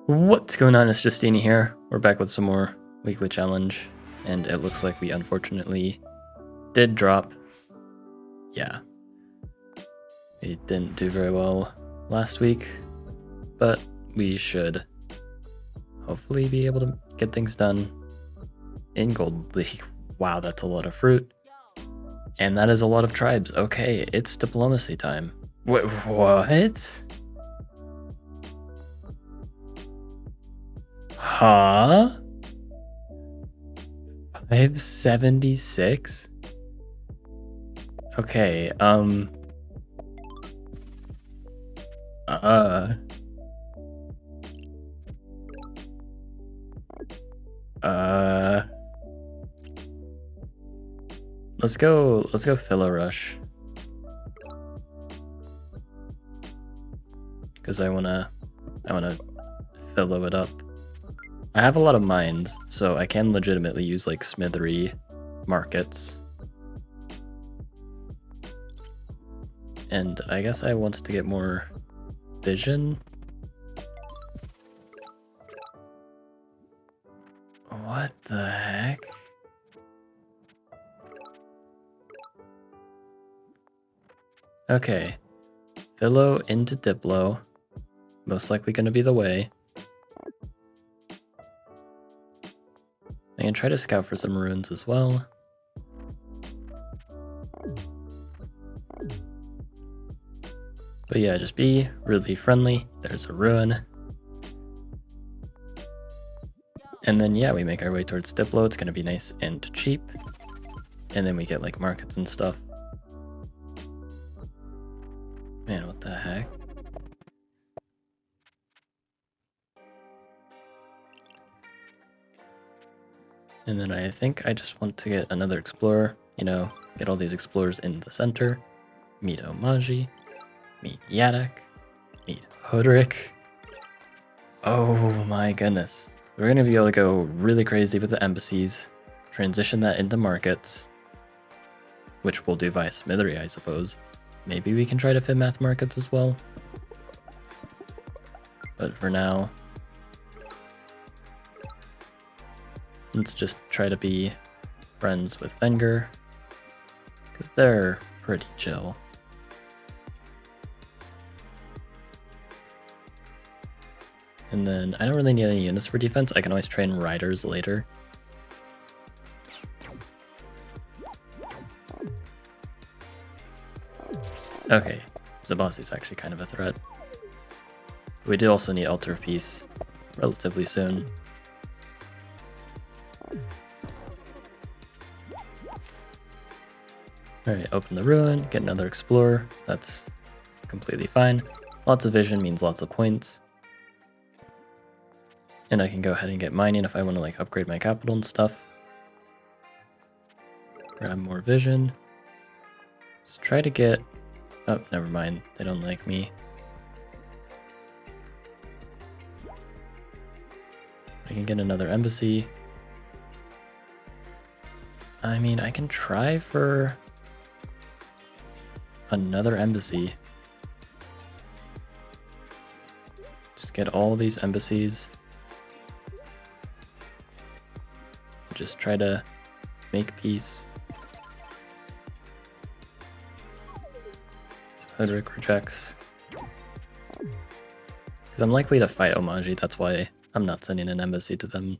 What's going on? It's Justeeni here. We're back with some more weekly challenge, and it looks like we unfortunately did drop. Yeah, we didn't do very well last week, but we should hopefully be able to get things done in Gold League. Wow, that's a lot of fruit. And that is a lot of tribes. Okay, it's diplomacy time. Wait, what? Huh? 576? Okay, let's go Filler Rush. Because I wanna fillow it up. I have a lot of mines, so I can legitimately use like smithery markets. And I guess I want to get more vision. What the heck? Okay. Fillow into Diplo. Most likely going to be the way. I can try to scout for some ruins as well. But yeah, just be really friendly. There's a ruin. And then yeah, we make our way towards Diplo. It's going to be nice and cheap. And then we get like markets and stuff. Man, what the heck? And then I think I just want to get another explorer, you know, get all these explorers in the center. Meet Omaji, meet Yadak, meet Hodrick. Oh my goodness. We're going to be able to go really crazy with the embassies, transition that into markets, which we'll do via Smithery, I suppose. Maybe we can try to fit math markets as well. But for now, let's just try to be friends with Venger, because they're pretty chill. And then I don't really need any units for defense. I can always train riders later. Okay, Zabasi's actually kind of a threat. We do also need Altar of Peace relatively soon. Alright, open the ruin, get another explorer. That's completely fine. Lots of vision means lots of points. And I can go ahead and get mining if I want to like upgrade my capital and stuff. Grab more vision. Let's try to get... Oh, never mind. They don't like me. I can get another embassy. I mean, I can try for another embassy. Just get all these embassies. Just try to make peace. So Hodrick rejects. Because I'm likely to fight Omaji, that's why I'm not sending an embassy to them.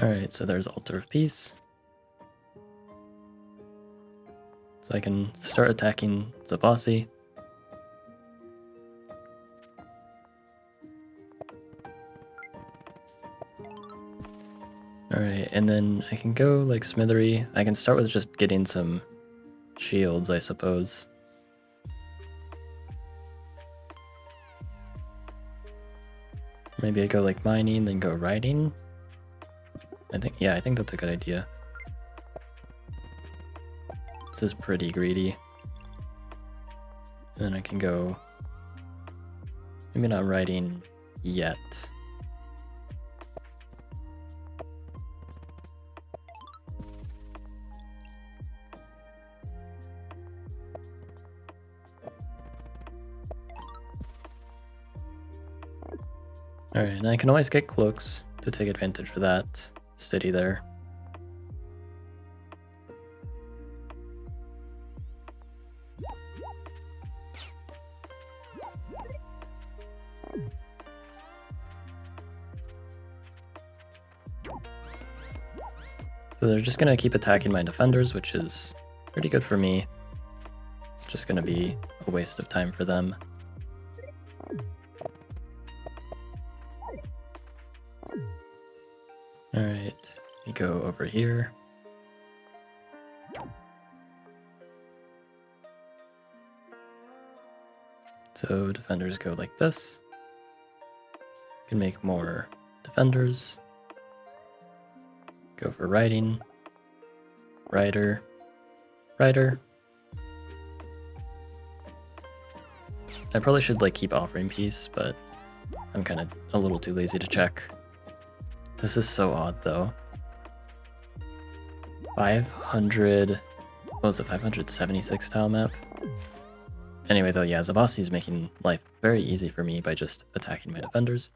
Alright, so there's Altar of Peace. So I can start attacking Zabasi. Alright, and then I can go like Smithery. I can start with just getting some shields, I suppose. Maybe I go like mining, then go riding. I think that's a good idea. This is pretty greedy. And then I can go... Maybe not riding yet. Alright, and I can always get cloaks to take advantage of that city there. So they're just gonna keep attacking my defenders, which is pretty good for me. It's just gonna be a waste of time for them. Alright, we go over here. So defenders go like this. Can make more defenders. Go for riding. Rider. Rider. I probably should like keep offering peace, but I'm kind of a little too lazy to check. This is so odd though. 500, what was it, 576 tile map? Anyway though, yeah, Zabasi's making life very easy for me by just attacking my defenders.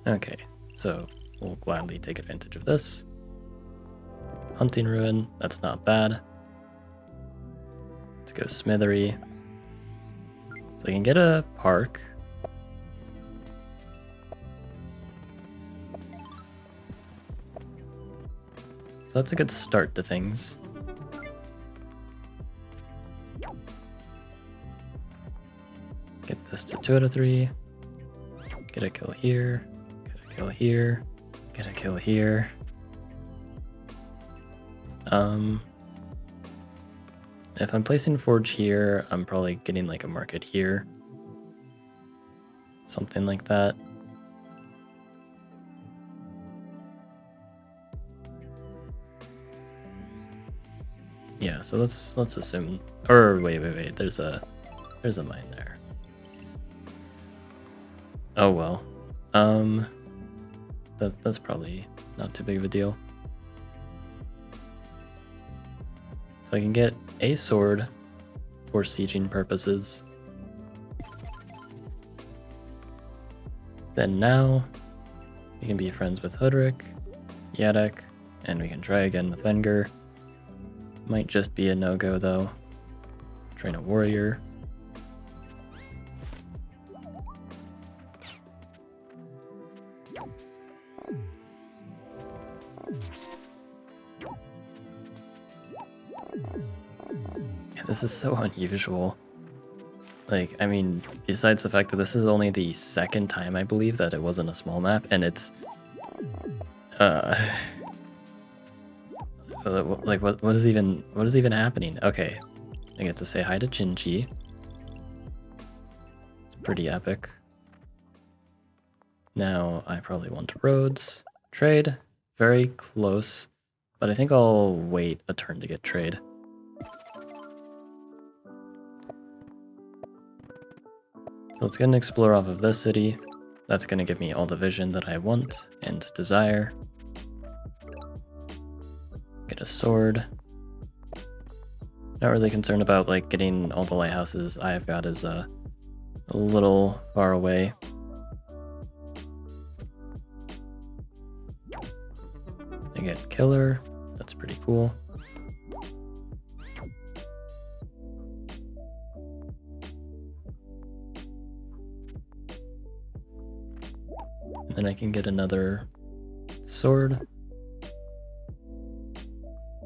Okay, so we'll gladly take advantage of this. Hunting Ruin, that's not bad. Let's go Smithery. So I can get a park. So that's a good start to things. Get this to 2 out of 3. Get a kill here. Get a kill here. Get a kill here. If I'm placing Forge here, I'm probably getting like a market here. Something like that. Yeah, so let's assume, or wait, there's a mine there. Oh well. That's probably not too big of a deal. So I can get a sword for sieging purposes. Then now we can be friends with Hoodrick, Yadek, and we can try again with Venger. Might just be a no-go though. Train a warrior. Yeah, this is so unusual. Like, I mean, besides the fact that this is only the second time I believe that it wasn't a small map, and it's like what is even happening? Okay, I get to say hi to Chinchi. It's pretty epic. Now I probably want roads. Trade, very close, but I think I'll wait a turn to get trade. So let's get an explorer off of this city. That's going to give me all the vision that I want and desire. Get a sword. Not really concerned about like getting all the lighthouses I've got is a little far away. I get killer. That's pretty cool. And then I can get another sword.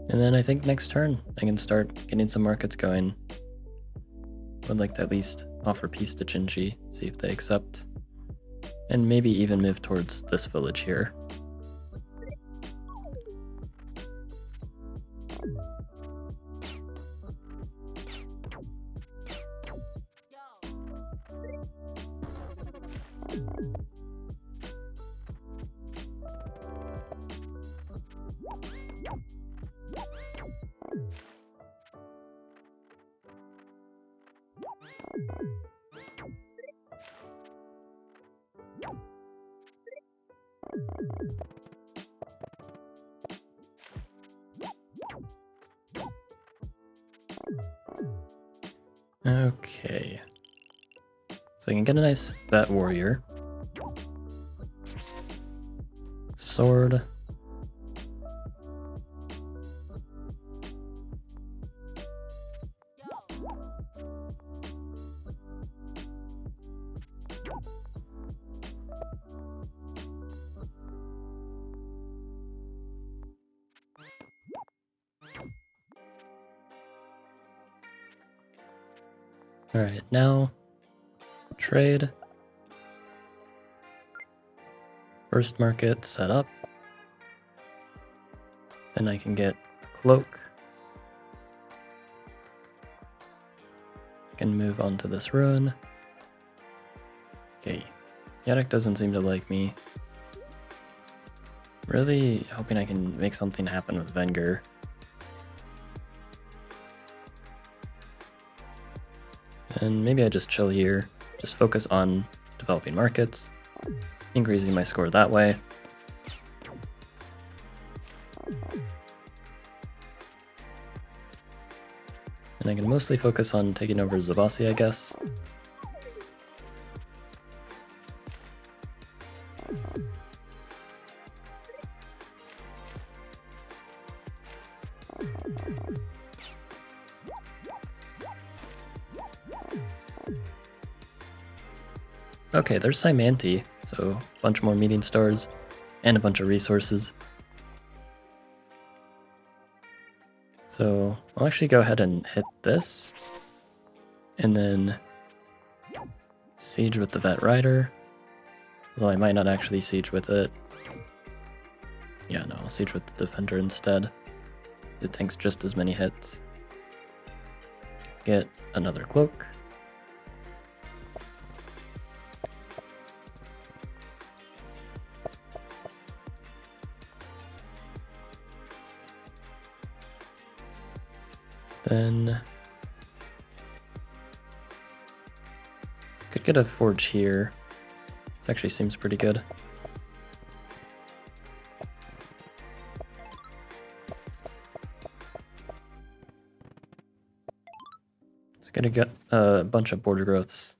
And then I think next turn I can start getting some markets going. Would like to at least offer peace to Chinchi, see if they accept. And maybe even move towards this village here. Okay. So I can get a nice vet warrior. Sword. Alright, now trade. First market set up. Then I can get a cloak. I can move on to this ruin. Okay, Yadok doesn't seem to like me. Really hoping I can make something happen with Venger. And maybe I just chill here, just focus on developing markets, increasing my score that way. And I can mostly focus on taking over Zabasi, I guess. Okay, there's Simanti, so a bunch more meeting stars and a bunch of resources. So I'll actually go ahead and hit this, and then siege with the Vet Rider, although I might not actually siege with it. Yeah, no, I'll siege with the Defender instead. It takes just as many hits. Get another cloak. Then could get a forge here. This actually seems pretty good. It's gonna get a bunch of border growths.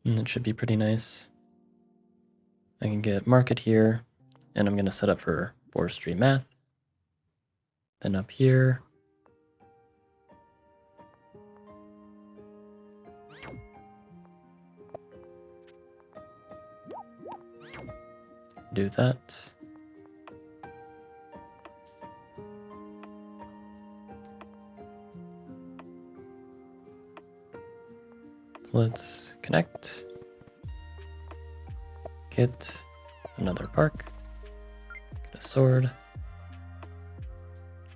And it should be pretty nice. I can get market here, and I'm gonna set up for forestry math. Then up here, do that. So let's connect, get another park, get a sword,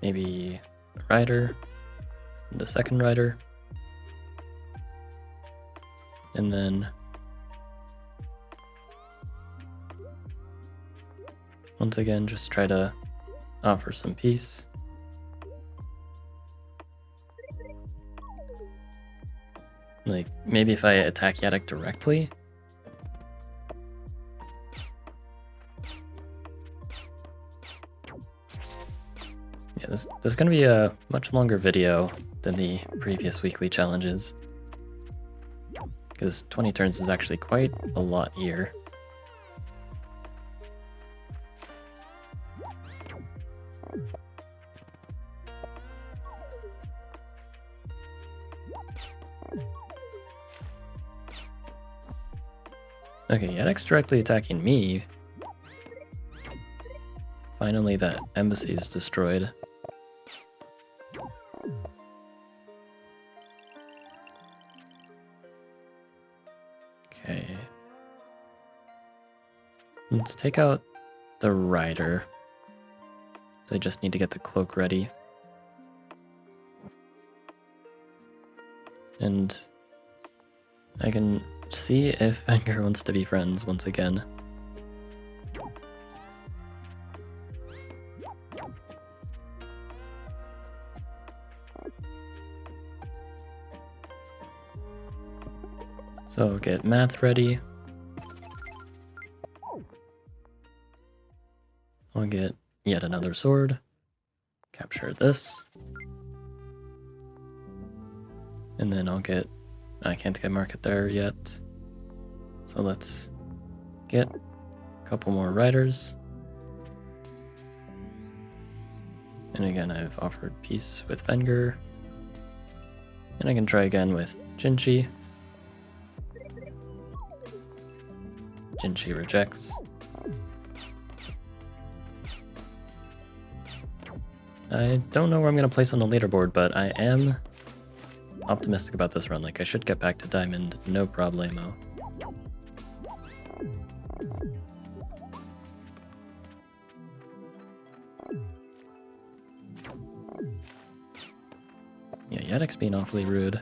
maybe a rider, and a second rider, and then once again just try to offer some peace. Like, maybe if I attack Yadok directly. Yeah, this is going to be a much longer video than the previous weekly challenges, because 20 turns is actually quite a lot here. Okay, Yadok's directly attacking me. Finally, that embassy is destroyed. Okay. Let's take out the rider. So I just need to get the cloak ready. And I can see if Venger wants to be friends once again. So get math ready. I'll get yet another sword. Capture this. And then I can't get market there yet. So let's get a couple more riders. And again, I've offered peace with Venger. And I can try again with Jinchi. Jinchi rejects. I don't know where I'm going to place on the leaderboard, but I am optimistic about this run. Like, I should get back to Diamond, no problemo. Yeah, Yedek's being awfully rude.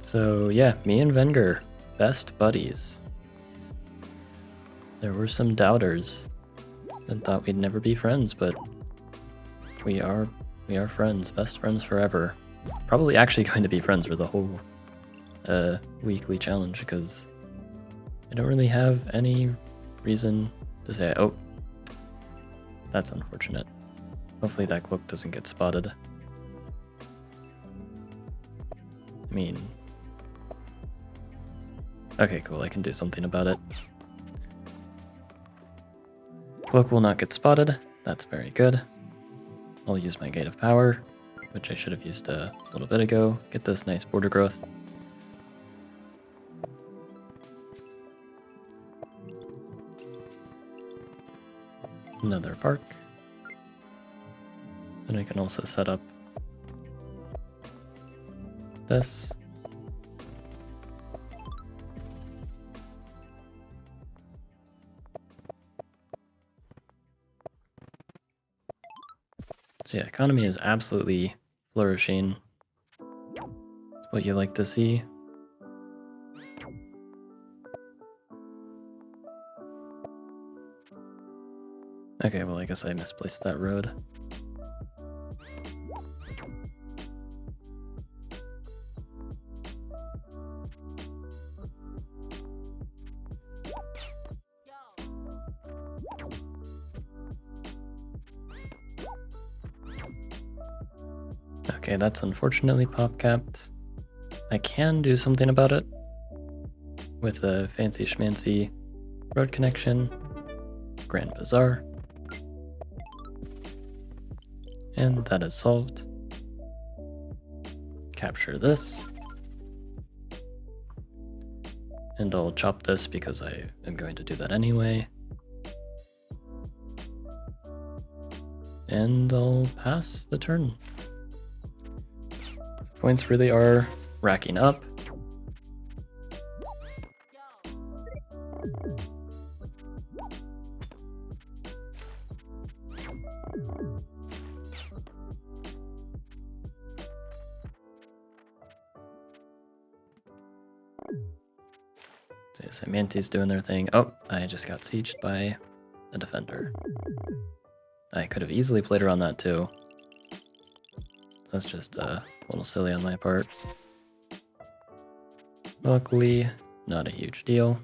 So yeah, me and Venger, best buddies. There were some doubters that thought we'd never be friends, but we are friends, best friends forever. Probably actually going to be friends for the whole weekly challenge, because I don't really have any reason to say, oh, that's unfortunate. Hopefully that cloak doesn't get spotted. I mean, okay, cool, I can do something about it. Cloak will not get spotted, that's very good. I'll use my Gate of Power, which I should have used a little bit ago, get this nice border growth. Another park. Then I can also set up this. So yeah, economy is absolutely flourishing. It's what you like to see. Okay, well, I guess I misplaced that road. Okay, that's unfortunately pop capped. I can do something about it with a fancy schmancy road connection, Grand Bazaar. And that is solved. Capture this. And I'll chop this because I am going to do that anyway. And I'll pass the turn. Points really are racking up. So Samanti's doing their thing. Oh, I just got sieged by a defender. I could have easily played around that too. That's just a little silly on my part. Luckily, not a huge deal.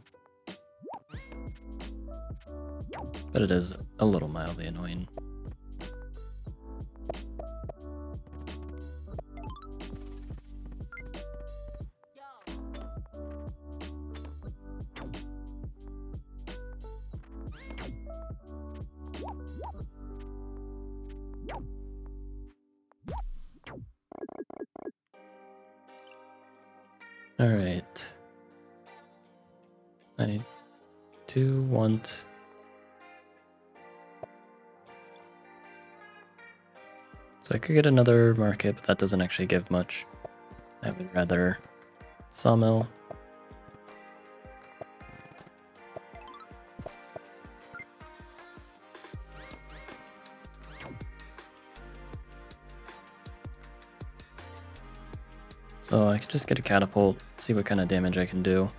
But it is a little mildly annoying. All right. I do want... So I could get another market, but that doesn't actually give much. I would rather sawmill. So I could just get a catapult, see what kind of damage I can do.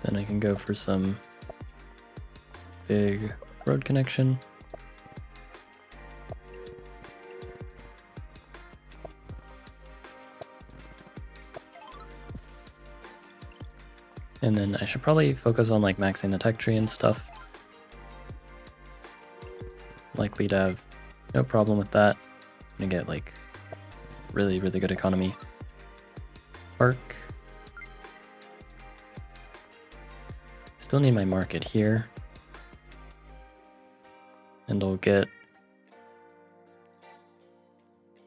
Then I can go for some big road connection. And then I should probably focus on like maxing the tech tree and stuff. Likely to have no problem with that. I'm gonna get like really, really good economy. Park. Still need my market here. And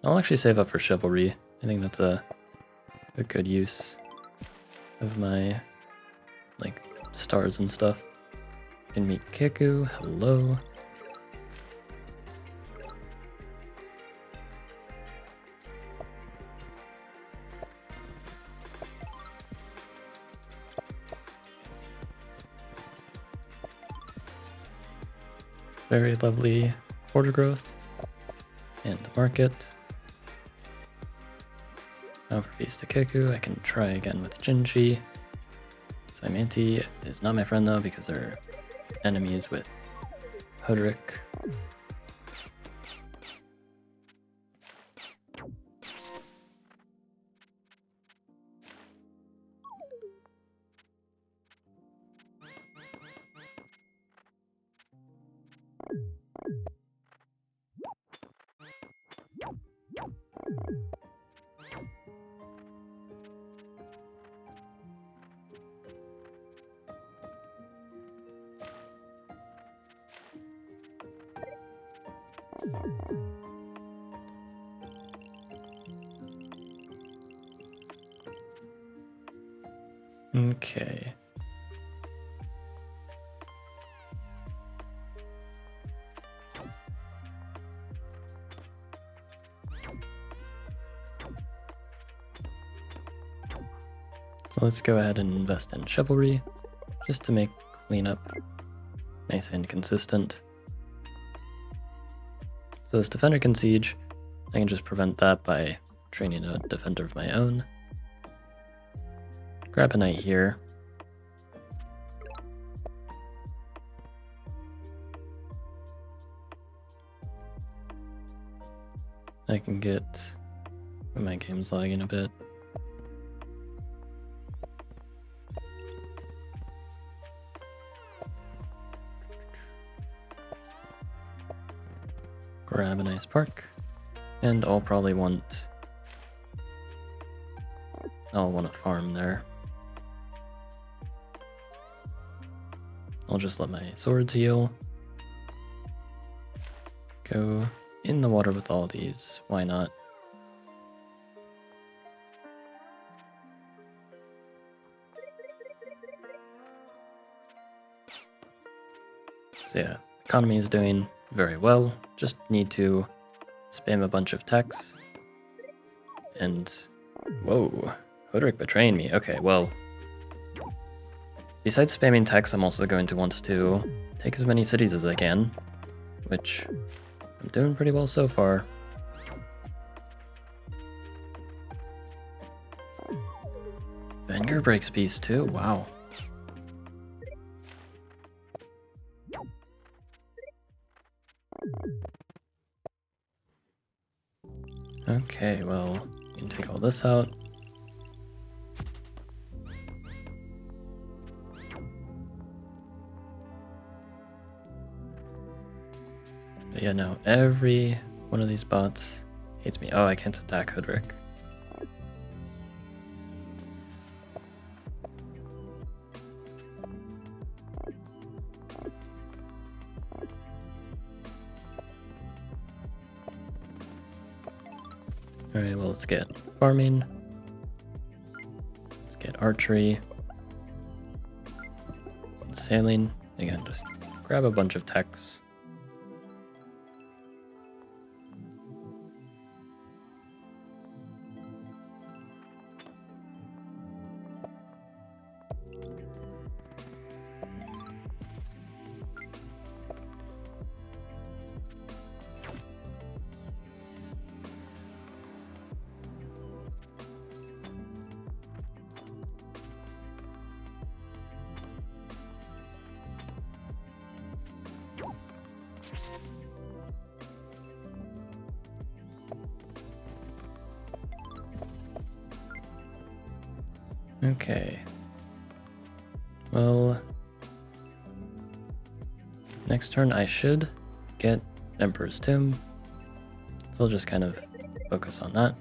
I'll actually save up for chivalry. I think that's a good use of my like stars and stuff. I can meet Kiku. Hello. Very lovely border growth and market. Now for Beast to Kiku, I can try again with Jinji. Saimanti is not my friend though because they're enemies with Hoderick. Okay. So let's go ahead and invest in chivalry just to make cleanup nice and consistent. So this defender can siege. I can just prevent that by training a defender of my own. Grab a knight here. I can get... my game's lagging a bit. Grab a nice park. And I'll probably want... I'll want a farm there. I'll just let my swords heal. Go in the water with all these. Why not? So yeah, economy is doing very well. Just need to spam a bunch of techs. And whoa, Hoderick betraying me. Okay, well, besides spamming techs, I'm also going to want to take as many cities as I can, which I'm doing pretty well so far. Venger breaks peace too, wow. Okay, well, we can take all this out. But yeah, no, every one of these bots hates me. Oh, I can't attack Hoderick. Alright, well, let's get farming. Let's get archery. Sailing. Again, just grab a bunch of techs. Okay. Well, next turn I should get Emperor's Tomb, so I'll just kind of focus on that.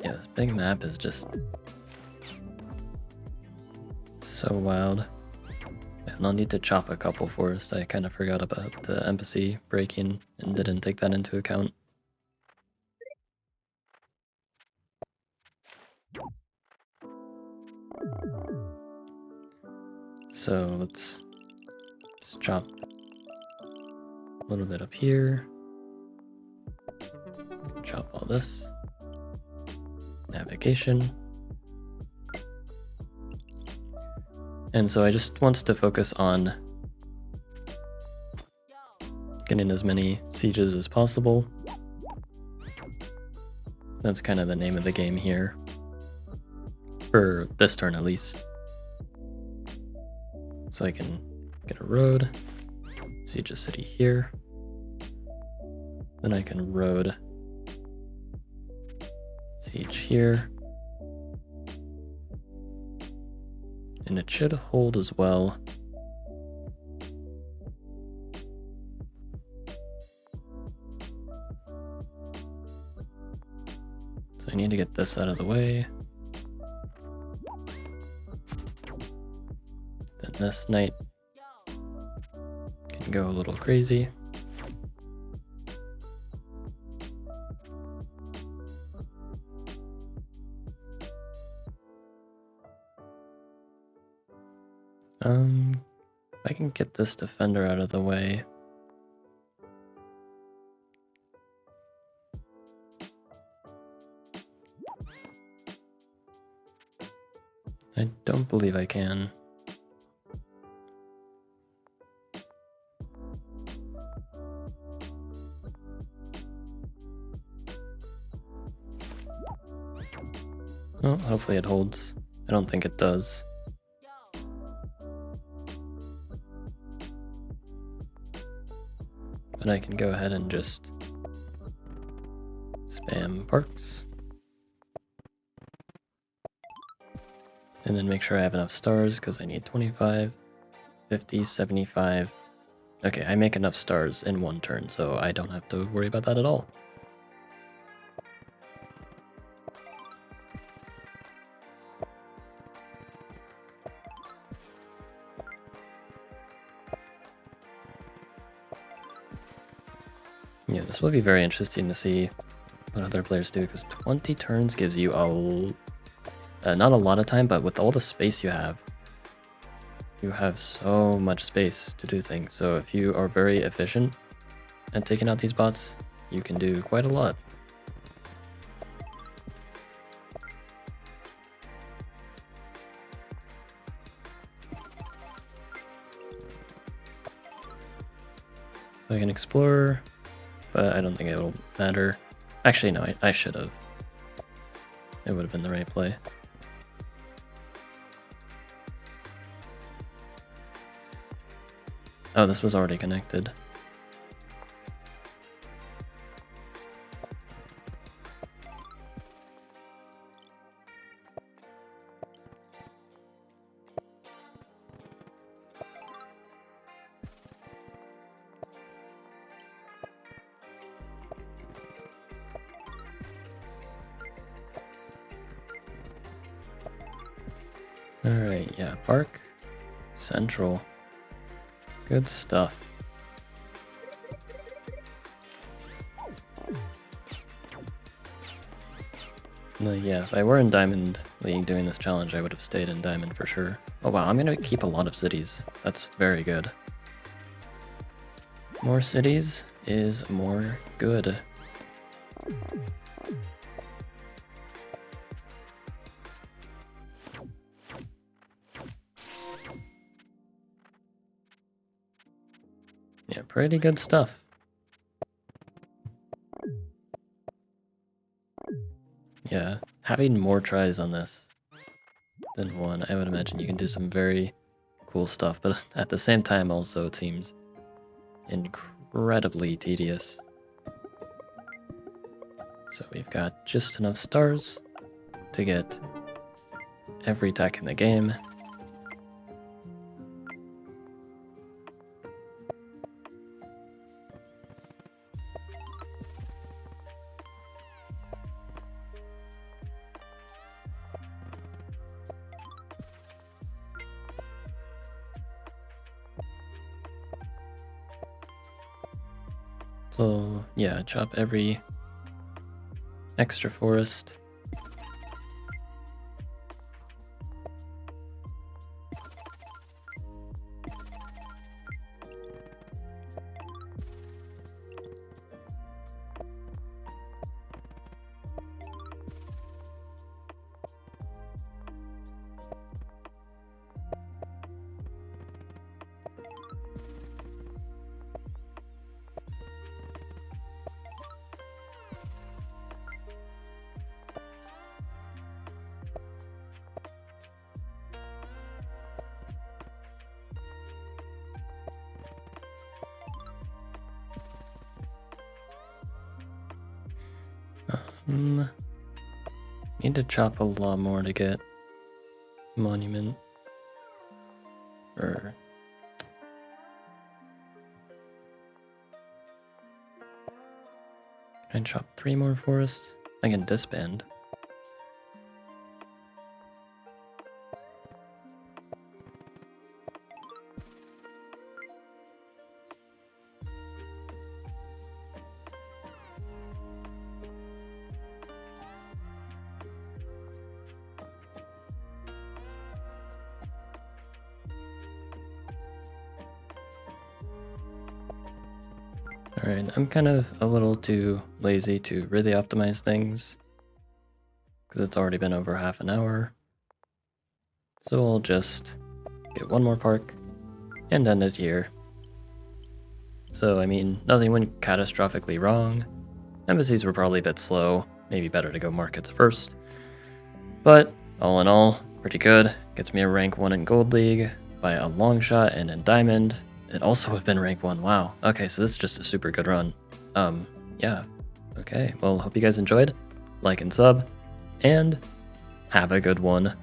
Yeah, this big map is just so wild. And I'll need to chop a couple forests. I kind of forgot about the embassy breaking and didn't take that into account. So let's just chop a little bit up here. Chop all this. Navigation. And so I just want to focus on getting as many sieges as possible. That's kind of the name of the game here. For this turn at least. So I can get a road, siege a city here. Then I can road, siege here. And it should hold as well. So I need to get this out of the way. Then this knight can go a little crazy. If I can get this defender out of the way. I don't believe I can. Well, hopefully it holds. I don't think it does. But I can go ahead and just spam parks. And then make sure I have enough stars because I need 25, 50, 75. Okay, I make enough stars in one turn, so I don't have to worry about that at all. Yeah, this will be very interesting to see what other players do, because 20 turns gives you not a lot of time, but with all the space you have so much space to do things. So if you are very efficient at taking out these bots, you can do quite a lot. So I can explore, but I don't think it'll matter. Actually, no, I should have. It would have been the right play. Oh, this was already connected. Alright, yeah, Park, Central. Good stuff. No, yeah, if I were in Diamond League doing this challenge, I would have stayed in Diamond for sure. Oh wow, I'm gonna keep a lot of cities. That's very good. More cities is more good. Yeah, pretty good stuff. Yeah, having more tries on this than one, I would imagine you can do some very cool stuff, but at the same time also it seems incredibly tedious. So we've got just enough stars to get every tech in the game. So yeah, chop every extra forest. Need to chop a lot more to get monument. Or can I chop 3 more forests? I can disband. Alright, I'm kind of a little too lazy to really optimize things because it's already been over half an hour. So we'll just get one more park and end it here. So, I mean, nothing went catastrophically wrong. Embassies were probably a bit slow, maybe better to go markets first. But, all in all, pretty good. Gets me a rank 1 in Gold League by a long shot, and in Diamond, it also would have been rank 1. Wow. Okay, so this is just a super good run. Yeah. Okay, well, hope you guys enjoyed. Like and sub, and have a good one.